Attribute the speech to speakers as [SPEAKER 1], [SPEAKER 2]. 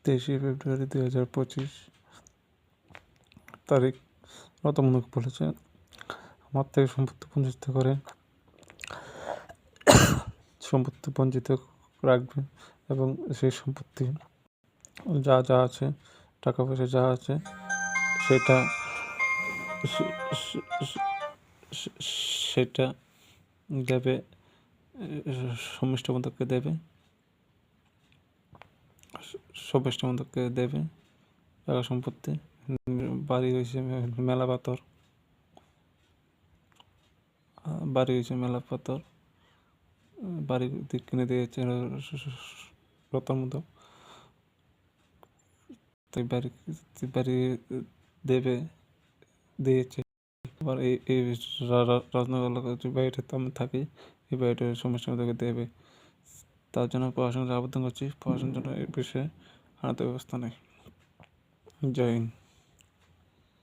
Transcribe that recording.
[SPEAKER 1] 23 ফেব্রুয়ারি 2025 তারিখ। রতমুখ বলেছে আমার থেকে সম্পত্তি বঞ্চিত করে, সম্পত্তি বঞ্চিত রাখবে এবং সেই সম্পত্তি যা যা আছে, টাকা পয়সা যা আছে সেটা সেটা দেবে, সমষ্টিবন্ধককে দেবে, সমষ্টিবন্ধককে দেবে টাকা সম্পত্তি। বাড়ি হয়েছে মেলা পাথর, বাড়ি হয়েছে মেলা পাথর, বাড়ি কিনে দিয়েছে রতনমুখ। তাই বাড়ি দেবে, দিয়েছে। আবার এই রাজনগর এলাকায় যে বাড়িটাতে আমি থাকি, এই বাড়িটার সমস্যা আমাদেরকে দেবে। তার জন্য প্রশাসনকে আবেদন করছি, প্রশাসনের জন্য এই বিষয়ে আইনত ব্যবস্থা নেই। জয় হিন্দ।